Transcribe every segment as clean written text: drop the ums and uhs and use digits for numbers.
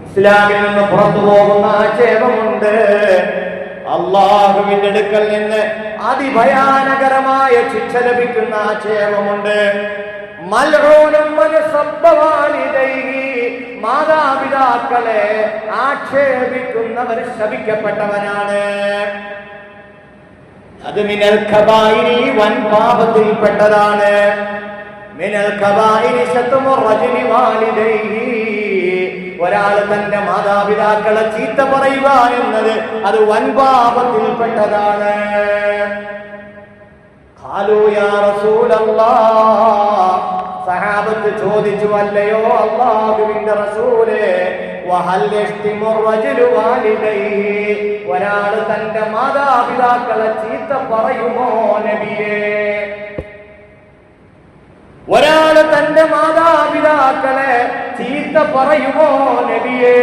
ഇസ്ലാമിൽ നിന്ന് പുറത്തു പോകുന്ന ആക്ഷേപമുണ്ട്. അള്ളാഹുവിന്റെ അടുക്കൽ നിന്ന് അതിഭയാനകരമായ ശിക്ഷ ലഭിക്കുന്ന ആക്ഷേപമുണ്ട്. മാതാപിതാക്കളെ ആക്ഷേപിക്കുന്നവർ ശപിക്കപ്പെട്ടവനാണ്. അത് മിനൽ ഖബായിരി, വൻ പാപത്തിൽപ്പെട്ടതാണ്. മിനൽ ഖബായിരി ശത്മു റജുലി വാലിദൈഹി, ഒരാൾ തന്റെ മാതാപിതാക്കളെ ചീത്ത പറയുക എന്നത് അത് വൻ പാപത്തിൽപ്പെട്ടതാണ്. ഖാലൂ യാ റസൂലല്ലാഹ്, സഹാബത്ത് ചോദിച്ചു, അല്ലയോ അല്ലാഹുവിന്റെ റസൂലേ, വഹൽ യഷ്തിമു റജുലു വാലിദൈഹി, ഒരാൾ തന്റെ മാതാപിതാക്കളെ ചീത്ത പറയുമോ നബിയേ? ഒരാൾ തന്റെ മാതാപിതാക്കളെ ചീത്ത പറയുമോ നബിയേ?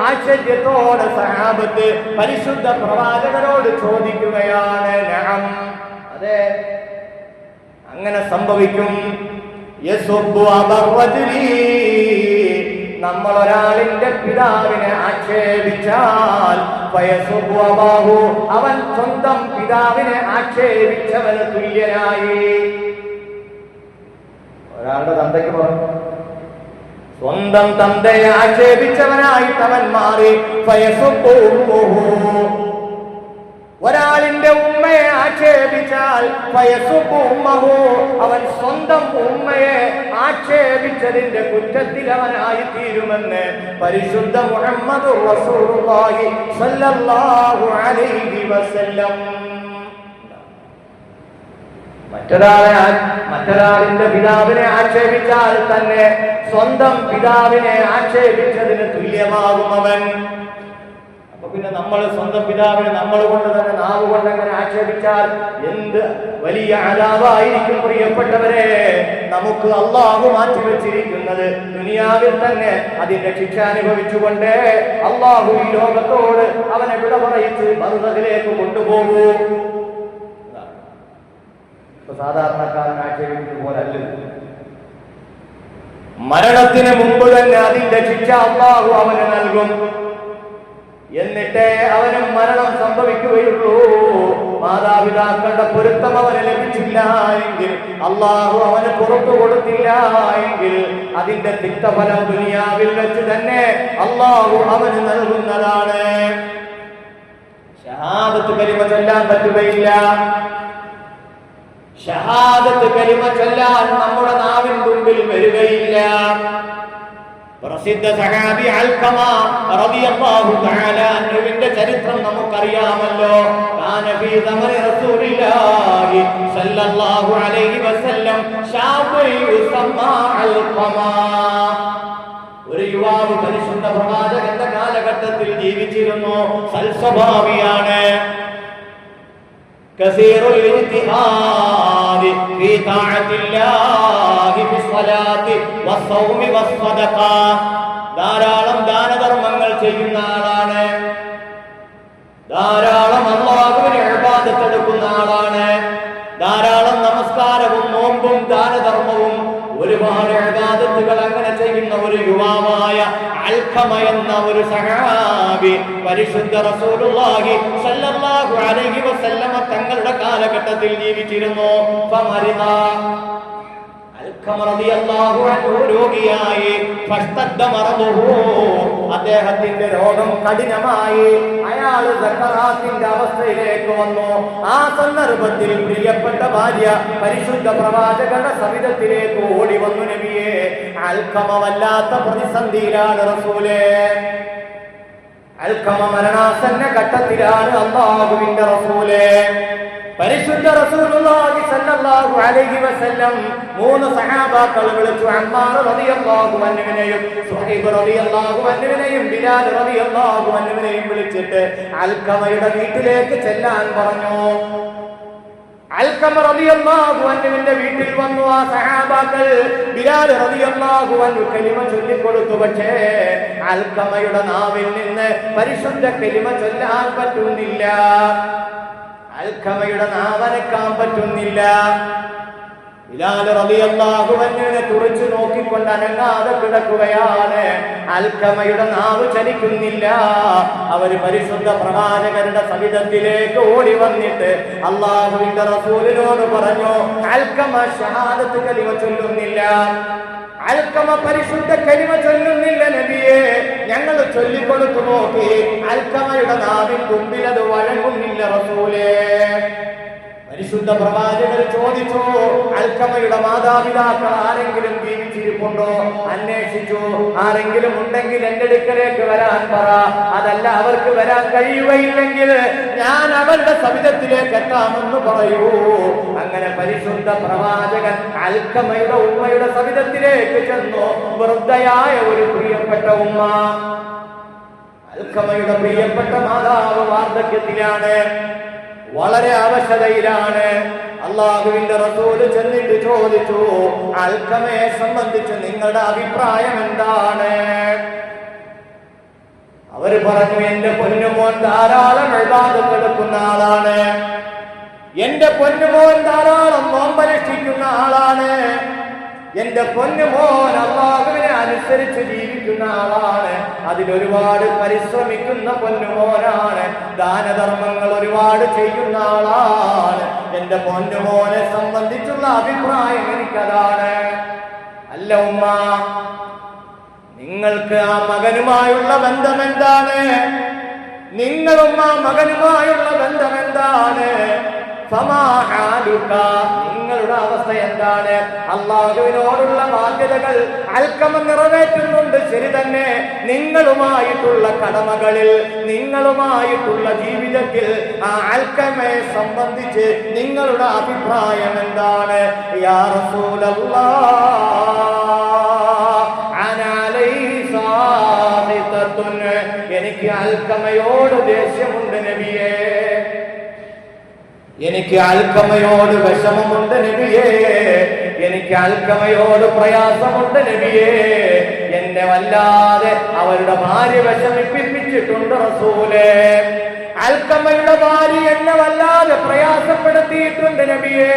ആശ്ചര്യത്തോടെ സഹാബത്ത് പരിശുദ്ധ പ്രവാചകരോട് ചോദിക്കുകയാണ്. നഅം, അതെ, അങ്ങനെ സംഭവിക്കും. യസുബ്ബു അബർ റജുലി, നമ്മൾ ഒരാളിന്റെ പിതാവിനെ ആക്ഷേപിച്ചാൽ ഫയസുബ്ബു അബാഹു, അവൻ സ്വന്തം പിതാവിനെ ആക്ഷേപിച്ചവന് തുല്യനായി. ഒരാളുടെ തന്തയ്ക്ക് പറഞ്ഞു, സ്വന്തം തന്തയെ ആക്ഷേപിച്ചവനായിട്ട് അവൻ മാറി. ഫയസുബ്ബു ഉമ്മുഹു, ഒരാളിന്റെ ഉമ്മയെ ആക്ഷേപിച്ചാൽ ഫയസുബ്ബു ഉമ്മഹു, അവൻ സ്വന്തം ഉമ്മയെ ആക്ഷേപിച്ചതിന്റെ കുറ്റത്തിൽ അവനായി തീരുമെന്ന് പരിശുദ്ധ മുഹമ്മദുർ റസൂലുള്ളാഹി സ്വല്ലല്ലാഹു അലൈഹി വസല്ലം. മറ്റൊരാളിന്റെ പിതാവിനെ ആക്ഷേപിച്ചാൽ തന്നെ സ്വന്തം പിതാവിനെ ആക്ഷേപിച്ചതിന് തുല്യമാകും അവൻ. അപ്പൊ പിന്നെ നമ്മൾ സ്വന്തം പിതാവിനെ നമ്മൾ കൊണ്ട് തന്നെ നാവ് കൊണ്ട് അങ്ങനെ ആക്ഷേപിച്ചാൽ എന്ത് വലിയ അദാബായിരിക്കും പ്രിയപ്പെട്ടവരെ. നമുക്ക് അള്ളാഹു മാറ്റിവെച്ചിരിക്കുന്നത് ദുനിയാവിൽ തന്നെ അതിന്റെ ശിക്ഷ അനുഭവിച്ചുകൊണ്ട് അള്ളാഹു ഈ ലോകത്തോട് അവനെ വിട പറയിച്ച് ബർസഖിലേക്ക് കൊണ്ടുപോകൂ. സാധാരണക്കാരൻ ആക്ഷേപിക്കുന്നത് പോലല്ല. മരണത്തിന് മുമ്പ് തന്നെ അതിന്റെ ശിക്ഷ അല്ലാഹു അവന് നൽകും. എന്നിട്ടേ അവന് മരണം സംഭവിക്കുകയുള്ളൂ. മാതാപിതാക്കളുടെ പൊരുത്തം അവന് ലഭിച്ചില്ല എങ്കിൽ, അല്ലാഹു അവന് പുറത്തു കൊടുത്തില്ല എങ്കിൽ അതിന്റെ തിക്തഫലം ദുനിയാവിൽ വെച്ച് തന്നെ അല്ലാഹു അവന് നൽകുന്നതാണ്. ഷഹാദത്ത് കലിമ ചൊല്ലാൻ പറ്റുകയില്ല. ഷഹാദത്ത് കലിമ ചൊല്ലാൻ നമ്മുടെ നാവിൻ മുമ്പിൽ വരികയില്ല. പ്രസിദ്ധ സഹാബി അൽഖമ റളിയല്ലാഹു തആല അൻഹുവിന്റെ ചരിത്രം നമുക്കറിയാമല്ലോ. കാന ഫീ സമനി റസൂലില്ലാഹി സ്വല്ലല്ലാഹു അലൈഹി വസല്ലം ശാബു യുസമ്മാ അൽഖമ, ഒരു യുവാവ് പരിശുദ്ധ പ്രവാചകന്റെ കാലഘട്ടത്തിൽ ജീവിച്ചിരുന്നു. സൽസ്വഭാവിയാണ്. കസീറുൽ ഇജ്തിഹാദി ഫീ തഅത്തില്ലാഹി ഫിസ്സലാത്തി വസ്സൗമി വസ്സദഖ, ധാരാളം ദാനധർമ്മങ്ങൾ ചെയ്യുന്ന ആളാണ്. ധാരാളം അല്ലാഹുവിനെ ഇബാദത്ത് എടുക്കുന്ന ആളാണ്. ധാരാളം നമസ്കാരവും നോമ്പും ദാനധർമ്മവും ഒരുപാട് ഇബാദത്തുകൾ അങ്ങനെ ചെയ്യുന്ന ഒരു യുവാവായ അൽഖമ എന്ന ഒരു സഹാബി പരിശുദ്ധ റസൂലുള്ളാഹി സ്വല്ലല്ലാഹു അലൈഹി വസല്ലമ തങ്ങളുടെ കാലഘട്ടത്തിൽ ജീവിച്ചിരുന്നു. ഫമരിദ, അൽഖമ റളിയല്ലാഹു അൻഹു രോഗിയായി. ഫസ്തദ്ദ മറദുഹു, അദ്ദേഹത്തിന്റെ രോഗം കഠിനമായി. അയാൾ സക്കറാത്തിന്റെ അവസ്ഥയിലേക്ക് വന്നു. ആ സന്ദർഭത്തിൽ പ്രിയപ്പെട്ട ഭാര്യ പരിശുദ്ധ പ്രവാചകന്റെ സവിധത്തിലേക്ക് ഓടി വന്നു. നബിയെ, അൽഖമ വല്ലാത്ത പ്രതിസന്ധിയിലാണ് റസൂലേ. അൽഖമ മരണാസന്ന ഘട്ടത്തിലാണ്. അല്ലാഹുവിന്റെ റസൂലേ, പരിശുദ്ധ റസൂലുള്ളാഹി സ്വല്ലല്ലാഹു അലൈഹി വസല്ലം മൂന്ന് സഹാബാക്കൾ വിളിച്ചു. അമ്മാർ റളിയല്ലാഹു അൻഹുവിനെയും സുഹൈബ് റളിയല്ലാഹു അൻഹുവിനെയും ബിലാൽ റളിയല്ലാഹു അൻഹുവിനെയും വിളിച്ചിട്ട് അൽഖമയുടെ വീട്ടിലേക്ക് ചെല്ലാൻ പറഞ്ഞു. അൽഖമ റളിയല്ലാഹു അൻഹുവിന്റെ വീട്ടിൽ വന്നു. ആ സഹാബാക്കൾ ബിലാൽ റളിയല്ലാഹു അൻഹു കലിമ ചൊല്ലിക്കൊടുത്തു. പക്ഷേ അൽഖമയുടെ നാവിൽ നിന്ന് പരിശുദ്ധ കലിമ ചൊല്ലാൻ പറ്റുന്നില്ല. അൽഖമയുടെ നാവനക്കാൻ പറ്റുന്നില്ല. ബിലാൽ റളിയല്ലാഹു അൻഹുവിനെ തുറിച്ചു നോക്കിക്കൊണ്ട് അനങ്ങാതെ കിടക്കുകയാണ്. അൽക്കമയുടെ നാവ് ചലിക്കുന്നില്ല. അവർ പരിശുദ്ധ പ്രവാചകരുടെ സവിധത്തിലേക്ക് ഓടി വന്നിട്ട് അല്ലാഹുവിന്റെ റസൂലിനോട് പറഞ്ഞു, അൽക്കമ ഷഹാദത്ത് കലിമ ചൊല്ലുന്നില്ല, അൽക്കമ പരിശുദ്ധ കലിമ ചൊല്ലുന്നില്ല നബിയെ. ഞങ്ങൾ ചൊല്ലിക്കൊടുത്തു നോക്കി, അൽക്കമയുടെ നാവിൻ മുമ്പിൽ അത് വഴങ്ങുന്നില്ല റസൂലേ. പരിശുദ്ധ പ്രവാചകർ ചോദിച്ചു, അൽക്കമയുടെ മാതാപിതാക്കൾ ആരെങ്കിലും ജീവിച്ചിരിപ്പുണ്ടോ? അന്വേഷിച്ചു. ആരെങ്കിലും ഉണ്ടെങ്കിൽ എന്റെ അടുക്കലേക്ക് വരാൻ പറ. അതല്ല അവർക്ക് വരാൻ കഴിയുകയില്ലെങ്കിൽ ഞാൻ അവരുടെ സവിധത്തിലേക്ക് എത്താമെന്ന് പറയൂ. അങ്ങനെ പരിശുദ്ധ പ്രവാചകൻ അൽക്കമയുടെ ഉമ്മയുടെ സവിധത്തിലേക്ക് ചെന്നു. വൃദ്ധയായ ഒരു പ്രിയപ്പെട്ട ഉമ്മ, അൽക്കമയുടെ പ്രിയപ്പെട്ട മാതാവ് വാർദ്ധക്യത്തിലാണ്, വളരെ അവശതയിലാണ്. അല്ലാഹുവിന്റെ റസൂല് ചെന്നിട്ട് ചോദിച്ചു, അൽക്കമയെ സംബന്ധിച്ച് നിങ്ങളുടെ അഭിപ്രായം എന്താണ്? അവര് പറഞ്ഞു, എന്റെ പൊന്നുമോൻ ധാരാളം ഇബാദത്ത് എടുക്കുന്ന ആളാണ്, എന്റെ പൊന്നുമോൻ ധാരാളം നോമ്പനുഷ്ഠിക്കുന്ന ആളാണ്, എന്റെ പൊന്നുമോൻ അല്ലാഹുവിനെ അനുസരിച്ച് ജീവിക്കുന്ന ആളാണ്, അതിലൊരുപാട് പരിശ്രമിക്കുന്ന പൊന്നുമോനാണ്, ദാനധർമ്മങ്ങൾ ഒരുപാട് ചെയ്യുന്ന ആളാണ്. എന്റെ പൊന്നുമോനെ സംബന്ധിച്ചുള്ള അഭിപ്രായം എനിക്കതാണ്. അല്ല ഉമ്മ, നിങ്ങൾക്ക് ആ മകനുമായുള്ള ബന്ധം എന്താണ്? നിങ്ങളും ആ മകനുമായുള്ള ബന്ധം എന്താണ്? നിങ്ങളുടെ അവസ്ഥ എന്താണ്? അല്ലാഹുവിനോടുള്ള ബാധ്യതകൾ അൽക്കമ നിറവേറ്റുന്നുണ്ട്, ശരി തന്നെ. നിങ്ങളുമായിട്ടുള്ള കടമകളിൽ, നിങ്ങളുമായിട്ടുള്ള ജീവിതത്തിൽ ആ അൽക്കമയെ സംബന്ധിച്ച് നിങ്ങളുടെ അഭിപ്രായം എന്താണ്? യാ റസൂലല്ലാഹ്, എനിക്ക് അൽക്കമയോട് ദേഷ്യമുണ്ട് നബിയേ, എനിക്ക് അൽക്കമയോട് വിഷമമുണ്ട് നബിയേ, എനിക്ക് അൽക്കമയോട് പ്രയാസമുണ്ട് നബിയേ. എന്നെ വല്ലാതെ അവരുടെ ഭാര്യ വിഷമിപ്പിച്ചിട്ടുണ്ട് റസൂലേ. അൽക്കമയുടെ ഭാര്യ എന്നെ വല്ലാതെ പ്രയാസപ്പെടുത്തിയിട്ടുണ്ട് നബിയെ,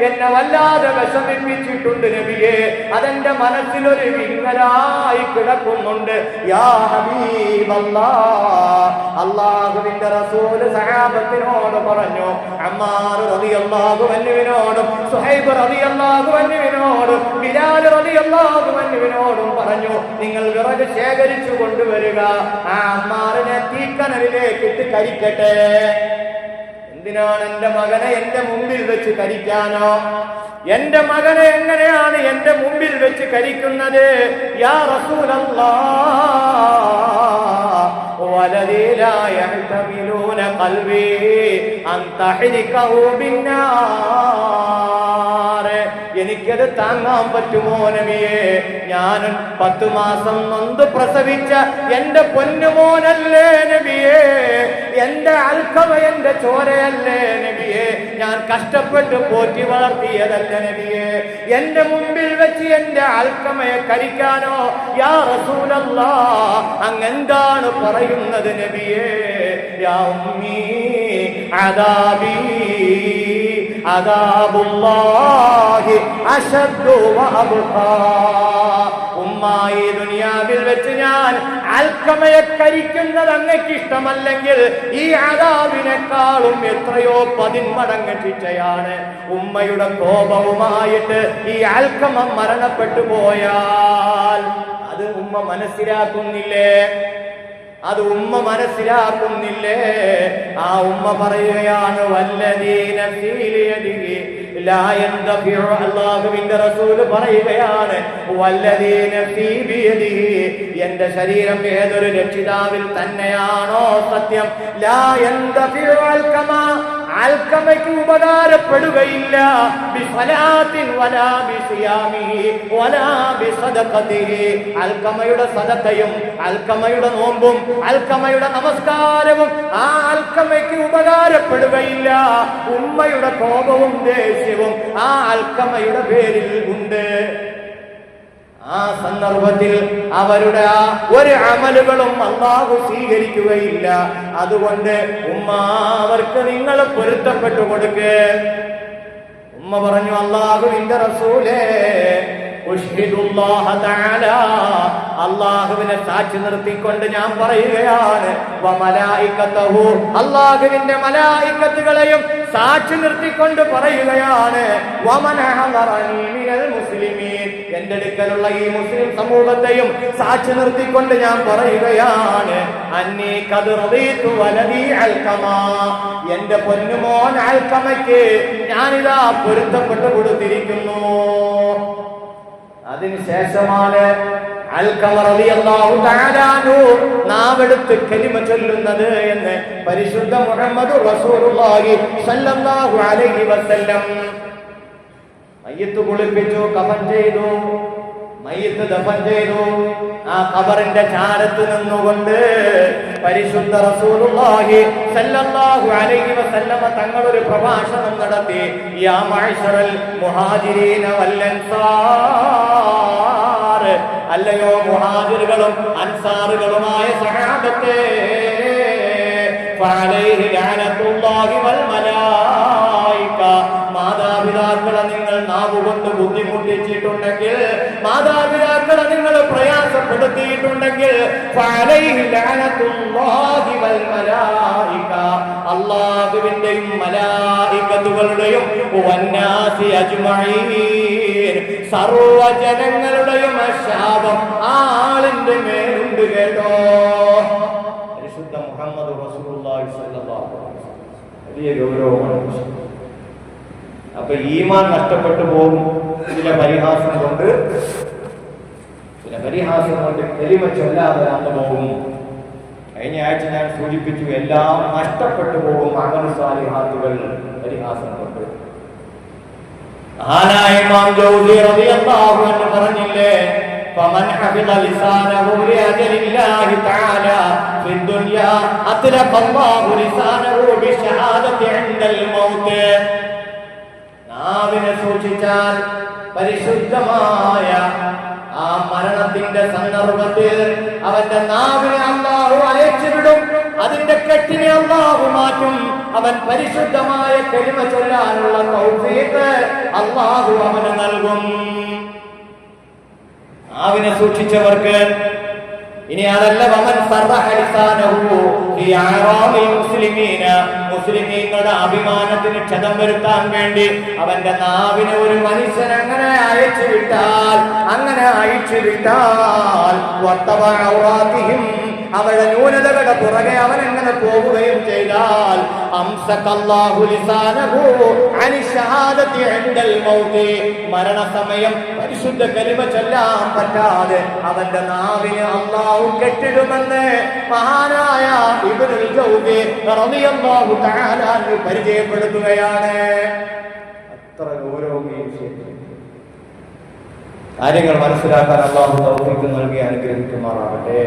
എന്നെ വല്ലാതെ വിഷമിപ്പിച്ചിട്ടുണ്ട് നബിയെ. അതെന്റെ മനസ്സിലൊരു വിങ്ങലായി കിടക്കുന്നുണ്ട്. യാ ഹബീബല്ലാഹ്, അല്ലാഹുവിന്റെ റസൂൽ സഹാബത്തിനോട് പറഞ്ഞു, അമ്മാർ റളിയല്ലാഹു അൻഹുവിനോടും സുഹൈബ് റളിയല്ലാഹു അൻഹുവിനോടും ബിലാൽ റളിയല്ലാഹു അൻഹുവിനോടും പറഞ്ഞു, നിങ്ങൾ വിറക് ശേഖരിച്ചു കൊണ്ടുവരിക, ആ അമ്മാറിനെ തീക്കനലിലേക്ക് ഇട്ട് കരിക്കട്ടെ. എന്തിനാണ് എന്റെ മകനെ എന്റെ മുമ്പിൽ വെച്ച് കരിക്കാനോ? എന്റെ മകനെ എങ്ങനെയാണ് എന്റെ മുമ്പിൽ വെച്ച് കരിക്കുന്നത്? യാ റസൂലല്ലാഹ്, വലദീ ലാ യഹ്തമിലൂന ഖൽബി അൻ തഹ്രികഹു ബിന്നാർ. എനിക്കത് താങ്ങാൻ പറ്റുമോ നബിയെ? ഞാൻ 10 മാസം നൊന്ത് പ്രസവിച്ച എന്റെ പൊന്നുമോനല്ലേ നബിയെ, എന്റെ അൽക്കമ എന്റെ ചോരയല്ലേ നബിയെ, ഞാൻ കഷ്ടപ്പെട്ട് പോറ്റി വളർത്തിയതല്ല നബിയെ. എന്റെ മുമ്പിൽ വെച്ച് എന്റെ അൽക്കമയെ കരിക്കാനോ? യാ റസൂലല്ലാഹ്, അങ്ങെന്താണ് പറയുന്നത് നബിയെ? യാ ഉമ്മീ അദാബി അദാബുല്ലാഹി അശദ്ദു വഅബ്ഖാ. ഉമ്മായി, ദുനിയാവിൽ വെച്ച് ഞാൻ അൽക്കമയെ കരിക്കുന്നത് അങ്ങക്ക് ഇഷ്ടമല്ലെങ്കിൽ ഈ അദാബിനെക്കാളും എത്രയോ 10 മടങ്ങ് ശിക്ഷയാണ്. ഉമ്മയുടെ കോപവുമായിട്ട് ഈ അൽക്കമ മരണപ്പെട്ടു പോയാൽ അത് ഉമ്മ മനസ്സിലാക്കുന്നില്ലേ? അത് ഉമ്മ മനസ്സിലാക്കുന്നില്ലേ? ആ ഉമ്മ പറയുകയാണ്, വല്ലദീന ഫീ യദിഹി ലാ യൻതഫിഉ. അല്ലാഹുവിന്റെ റസൂൽ പറയുകയാണ്, വല്ലദീന ഫീ ബിയദിഹി, എന്റെ ശരീരം ഏതൊരു രക്ഷിതാവിൽ തന്നെയാണോ സത്യം, ലാ യൻതഫിഉ അൽകമ, അൽക്കമയ്ക്ക് ഉപകാരപ്പെടുകയില്ല, ബിസലാത്തിൻ വലാ ബിസിയാമിഹി വലാ ബിസദഖതിഹി. അൽക്കമയുടെ സദഖയും അൽക്കമയുടെ നോമ്പും അൽക്കമയുടെ നമസ്കാരവും ആ അൽക്കമയ്ക്ക് ഉപകാരപ്പെടുകയില്ല. ഉമ്മയുടെ കോപവും ദേഷ്യവും ആ അൽക്കമയുടെ പേരിൽ ഉണ്ട്. ആ സന്ദർഭത്തിൽ അവരുടെ ആ ഒരു അമലുകളും അല്ലാഹു സ്വീകരിക്കുകയില്ല. അതുകൊണ്ട് ഉമ്മ, അവർക്ക് നിങ്ങൾ പൊരുത്തപ്പെട്ടു കൊടുക്ക്. ഉമ്മ ഉമ്മ പറഞ്ഞു, അല്ലാഹുവിന്റെ റസൂലേ, ഉഷ്ഹിദുല്ലാഹ തആല, അല്ലാഹുവിനെ സാക്ഷി നിർത്തിക്കൊണ്ട് ഞാൻ പറയുകയാണ്, വമലായികതഹു, അല്ലാഹുവിന്റെ മലായികത്തുകളെയും സാക്ഷി നിർത്തിക്കൊണ്ട് പറയുകയാണ്, വമൻ ഹദറനി മിനൽ മുസ്ലിമീൻ, എന്റെ അടുക്കലുള്ള ഈ മുസ്ലിം സമൂഹത്തെയും സാക്ഷി നിർത്തിക്കൊണ്ട് ഞാൻ പറയുകയാണ്, അന്നീ ഖദ് റദീതു വലദി അൽഖമ, എന്റെ പൊന്നുമോൻ അൽഖമയ്ക്ക് ഞാനിതാ പൊരുത്തപ്പെട്ടു കൊടുത്തിരിക്കുന്നു. അതിനുശേഷമാണ് അൽഖമ റളിയല്ലാഹു തആല അൻഹു നാവെടുത്ത് കലിമ ചൊല്ലുന്നത് എന്ന് പരിശുദ്ധ മുഹമ്മദ് റസൂലുള്ളാഹി സ്വല്ലല്ലാഹു അലൈഹി വസല്ലം. മയ്യിത്ത് കുളിപ്പിച്ചു, കഫൻ ചെയ്തു, മയ്യിത്ത് ദഫൻ ചെയ്തു. ആ ഖബറിന്റെ ചാരത്ത് നിന്നുകൊണ്ട് പരിശുദ്ധ റസൂലുള്ളാഹി സ്വല്ലല്ലാഹു അലൈഹി വസല്ലമ തങ്ങൾ ഒരു പ്രഭാഷണം നടത്തി. യാ മഅ്ശറൽ മുഹാജിരീന വൽ അൻസാർ, അല്ലയോ മുഹാജിറുകളും അൻസാറുകളുമായ സഹാബത്തെ, ഫഅലൈഹി ലഅനത്തുല്ലാഹി വൽ മലായിക, മാതാപിതാക്കളെ നിങ്ങൾ നാവുകൊണ്ട് ബുദ്ധിമുട്ടിച്ചിട്ടുണ്ടെങ്കിൽ, മാതാപിതാക്കളെ നിങ്ങൾ പ്രയാസപ്പെടുത്തിയിട്ടുണ്ടെങ്കിൽ, ഫഅലൈഹി ലഅനത്തുല്ലാഹി വൽ മലായിക, അല്ലാഹുവിന്റെയും മലായികത്തുകളുടെയും വന്നാസി അജ്മഈൻ, സർവ്വജനങ്ങളുടെയും ശാപം ആ ആളിന്റെ മേലുണ്ട് കേട്ടോ. പരിശുദ്ധ മുഹമ്മദ് റസൂലുള്ളാഹി സ്വല്ലല്ലാഹു അലൈഹി വസല്ലം വലിയ ഗൗരവമാണ്. അപ്പൊ ഈമാൻ നഷ്ടപ്പെട്ടു പോകും ചില പരിഹാസം കൊണ്ട് കലിമ ചൊല്ലാതെ അന്ന് പോകും. കഴിഞ്ഞ ആഴ്ച ഞാൻ സൂചിപ്പിച്ചു, എല്ലാം നഷ്ടപ്പെട്ടു പോകും അമൽ സാലിഹാത്തുകൾ പരിഹാസം കൊണ്ട്. മഹാനായ ഇമാം ജൗസി റളിയല്ലാഹു അൻഹു പറഞ്ഞില്ലേ, ഫമൻ ഹഫിള ലിസാനഹു ലിഅജലില്ലാഹി തആല ഫിദ്ദുനിയാ അത്ലഖല്ലാഹു ലിസാനഹു ബിശഹാദതി ഇൻദൽ മൗത്ത്. നാവിനെ സൂക്ഷിച്ചാൽ പരിശുദ്ധമായ ആ മരണത്തിന്റെ സന്ദർഭത്തിൽ അവന്റെ നാവിനെ അല്ലാഹു അയച്ചുവിടും, അതിന്റെ കെട്ടിനെ അല്ലാഹു മാറ്റും. അവൻ പരിശുദ്ധമായ കലിമ ചൊല്ലാനുള്ള തൗഫീഖ് അല്ലാഹു അവന് നൽകും. നാവിനെ സൂക്ഷിച്ചവർക്ക്. ഇനി അതല്ല, വമൻ സറഹ ലിസാനഹു ഫി അറാമിൽ മുസ്ലിമീന, മുസ്ലിമീങ്ങളുടെ അഭിമാനത്തിന് ക്ഷതം വരുത്താൻ വേണ്ടി അവന്റെ നാവിനെ ഒരു മനുഷ്യൻ അങ്ങനെ അയച്ചു വിട്ടാൽ അവരുടെ ന്യൂനതകളുടെ പുറകെ അവൻ എങ്ങനെ പോകുകയും ചെയ്താൽ, അംസകല്ലാഹു ലിസാനഹു അനി ഷഹാദതി ഇൻദൽ മൗതി, മരണസമയം പരിശുദ്ധ കലിമ ചൊല്ലാൻ പറ്റാതെ അവന്റെ നാവിനെ അല്ലാഹു കെട്ടിടുമെന്ന് മഹാനായ ഇബ്നുൽ ജൗസി റളിയല്ലാഹു തആല അൻഹു പരിചയപ്പെടുത്തുകയാണ്. അത്ര ഗൗരവമേറിയ വിഷയം. കാര്യങ്ങൾ മനസ്സിലാക്കാൻ അല്ലാഹു തൗഫീഖ് നൽകി അനുഗ്രഹിക്കുമാറാകട്ടെ.